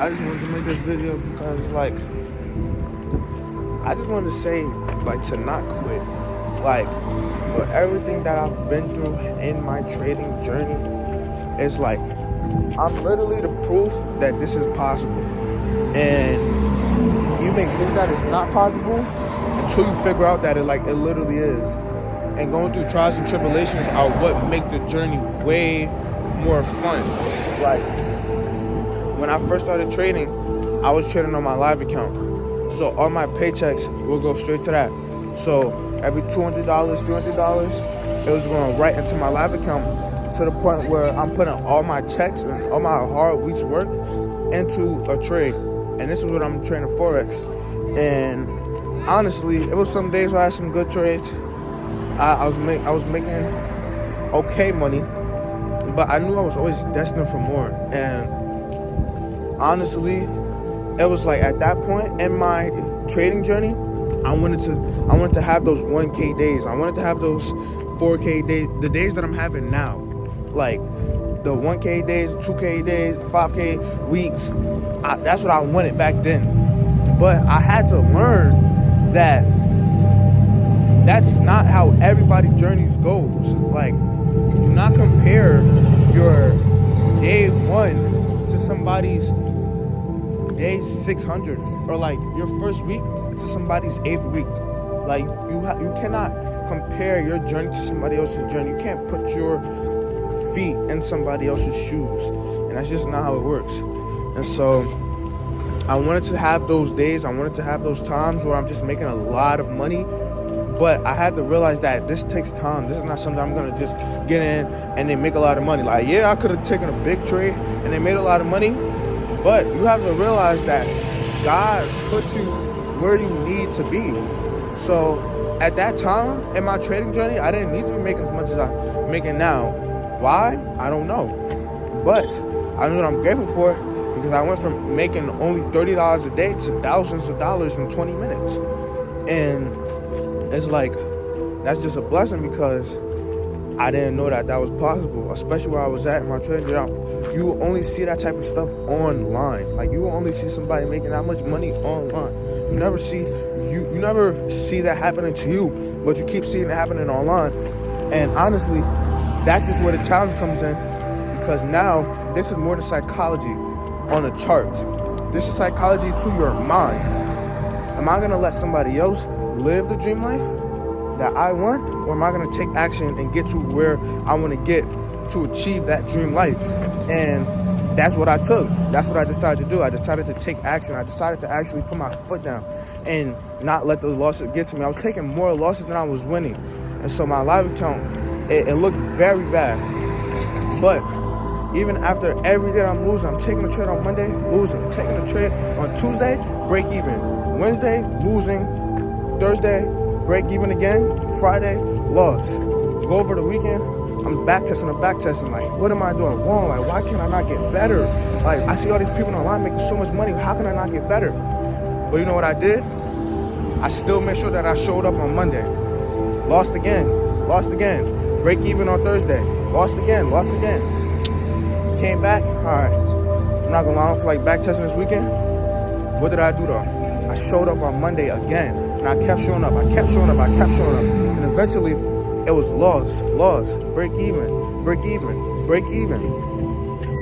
I just wanted to make this video because, like, I just wanted to say, like, to not quit. Like, for everything that I've been through in my trading journey, it's like, I'm literally the proof that this is possible. And you may think that it's not possible until you figure out that it literally is. And going through trials and tribulations are what make the journey way more fun. Like, when I first started trading, I was trading on my live account. So all my paychecks will go straight to that. So every $200, $300, it was going right into my live account, to the point where I'm putting all my checks and all my hard week's work into a trade. And this is what I'm trading Forex. And honestly, it was some days where I had some good trades. I was making okay money, but I knew I was always destined for more. And honestly, it was like at that point in my trading journey, I wanted to have those 1K days. I wanted to have those 4K days, the days that I'm having now. Like the 1K days, 2K days, 5K weeks. That's what I wanted back then. But I had to learn that that's not how everybody's journeys goes. Like, do not compare your day 1 to somebody's day 600, or like your first week to somebody's 8th week. Like, you cannot compare your journey to somebody else's journey. You can't put your feet in somebody else's shoes, and that's just not how it works. And so I wanted to have those days, I wanted to have those times where I'm just making a lot of money, but I had to realize that this takes time. This is not something I'm gonna just get in and then make a lot of money. Like, yeah, I could have taken a big trade and they made a lot of money, but you have to realize that God put you where you need to be. So at that time in my trading journey, I didn't need to be making as much as I'm making now. Why? I don't know. But I know what I'm grateful for, because I went from making only $30 a day to thousands of dollars in 20 minutes. And it's like, that's just a blessing, because I didn't know that was possible, especially where I was at in my trading job. You will only see that type of stuff online. Like, you will only see somebody making that much money online. You never see that happening to you, but you keep seeing it happening online. And honestly, that's just where the challenge comes in, because now this is more the psychology on a chart. This is psychology to your mind. Am I gonna let somebody else live the dream life that I want, or am I gonna take action and get to where I want to get to achieve that dream life? And that's what I took. That's what I decided to do. I decided to take action. I decided to actually put my foot down and not let those losses get to me. I was taking more losses than I was winning. And so my live account, it looked very bad. But even after every day I'm losing, I'm taking a trade on Monday, losing. Taking a trade on Tuesday, break even. Wednesday, losing. Thursday, break even again. Friday, loss. Go over the weekend, I'm back testing. Like, what am I doing wrong? Like, why can't I not get better? Like, I see all these people online making so much money. How can I not get better? But you know what I did? I still made sure that I showed up on Monday. Lost again. Break even on Thursday. Lost again. Came back. All right. I'm not gonna lie, I don't feel like back testing this weekend. What did I do though? I showed up on Monday again. And I kept showing up. And eventually, it was loss, break even.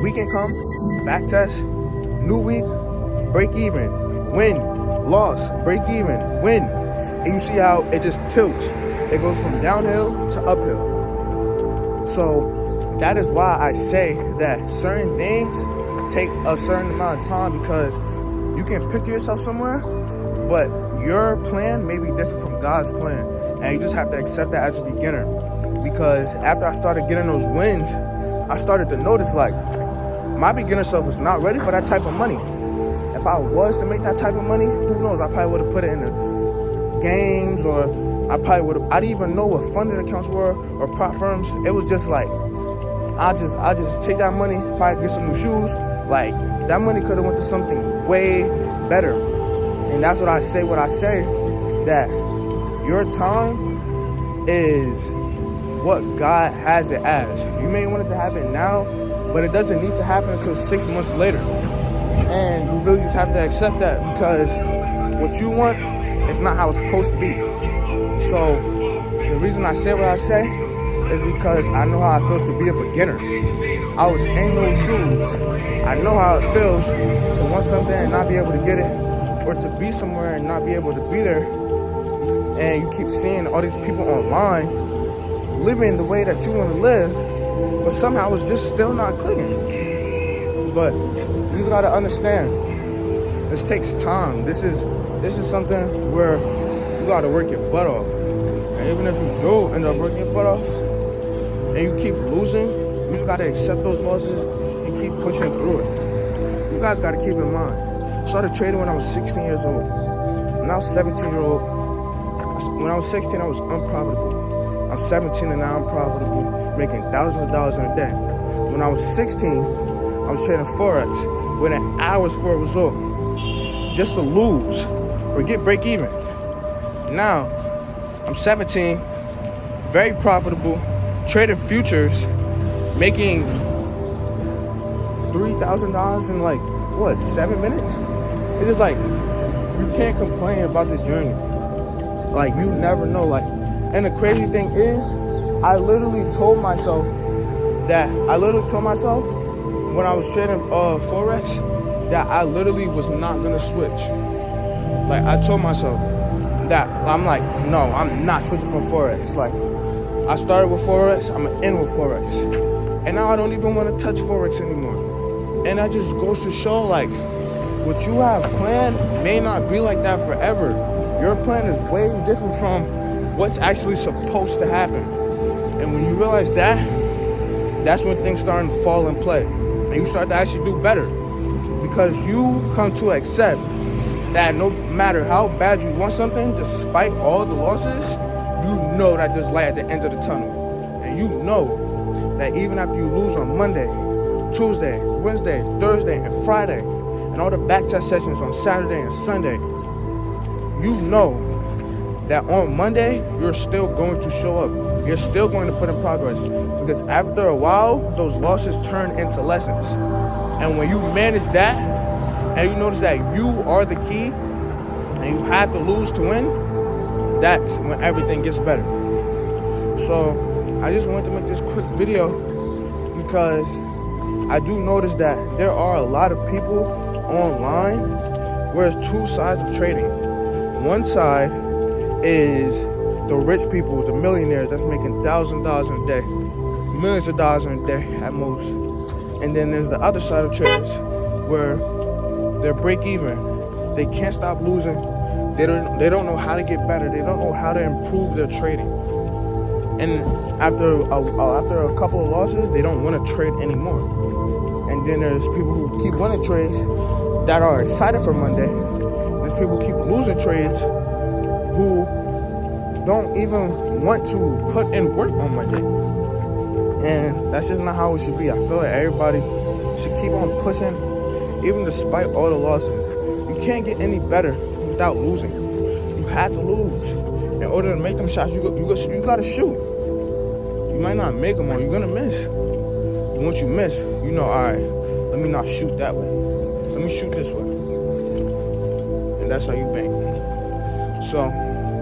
Weekend come, back test, new week, break even, win, loss, break even, win. And you see how it just tilts. It goes from downhill to uphill. So that is why I say that certain things take a certain amount of time, because you can picture yourself somewhere, but your plan may be different from God's plan. And you just have to accept that as a beginner. Because after I started getting those wins, I started to notice, like, my beginner self was not ready for that type of money. If I was to make that type of money, who knows, I probably would have put it in the games, or I didn't even know what funding accounts were or prop firms. It was just like, I just take that money, probably get some new shoes. Like, that money could have went to something way better. And that's what I say, that your time is what God has it as. You may want it to happen now, but it doesn't need to happen until 6 months later. And just have to accept that, because what you want is not how it's supposed to be. So the reason I say what I say is because I know how it feels to be a beginner. I was in those shoes. I know how it feels to want something and not be able to get it, or to be somewhere and not be able to be there. And you keep seeing all these people online living the way that you want to live, but somehow it's just still not clicking. But you just gotta understand, this takes time. This is something where you gotta work your butt off. And even if you do end up working your butt off and you keep losing, you just gotta accept those losses and keep pushing through it. You guys gotta keep in mind, I started trading when I was 16 years old. When I was 17-year-old, when I was 16, I was unprofitable. I'm 17 and now I'm profitable, making thousands of dollars in a day. When I was 16, I was trading Forex, waiting hours for a result, just to lose or get break even. Now, I'm 17, very profitable, trading futures, making $3,000 in 7 minutes? It's just you can't complain about this journey. You never know. And the crazy thing is, I literally told myself when I was trading Forex that I literally was not gonna switch. I told myself that no, I'm not switching from Forex. I started with Forex, I'm gonna end with Forex. And now I don't even want to touch Forex anymore. And that just goes to show what you have planned may not be like that forever. Your plan is way different from what's actually supposed to happen. And when you realize that, that's when things start to fall in play. And you start to actually do better. Because you come to accept that no matter how bad you want something, despite all the losses, you know that there's light at the end of the tunnel. And you know that even after you lose on Monday, Tuesday, Wednesday, Thursday, and Friday, and all the back test sessions on Saturday and Sunday, you know that on Monday, you're still going to show up. You're still going to put in progress. Because after a while, those losses turn into lessons. And when you manage that, and you notice that you are the key, and you have to lose to win, that's when everything gets better. So I just wanted to make this quick video because I do notice that there are a lot of people online where there's two sides of trading. One side is the rich people, the millionaires that's making $1,000 in a day, millions of dollars in a day at most. And then there's the other side of traders where they're break even. They can't stop losing. They don't know how to get better. They don't know how to improve their trading. And after a couple of losses, they don't want to trade anymore. And then there's people who keep winning trades that are excited for Monday. There's people who keep losing trades who don't even want to put in work on Monday. And that's just not how it should be. I feel like everybody should keep on pushing, even despite all the losses. You can't get any better without losing. You have to lose. In order to make them shots, you gotta shoot. You might not make them or you're gonna miss. But once you miss, you know, all right, let me not shoot that way. Let me shoot this way. And that's how you bank. So,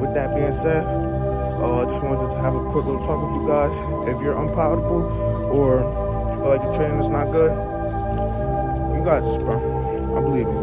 with that being said, I just wanted to have a quick little talk with you guys. If you're unprofitable or feel like your trading is not good, you got this, bro. I believe you.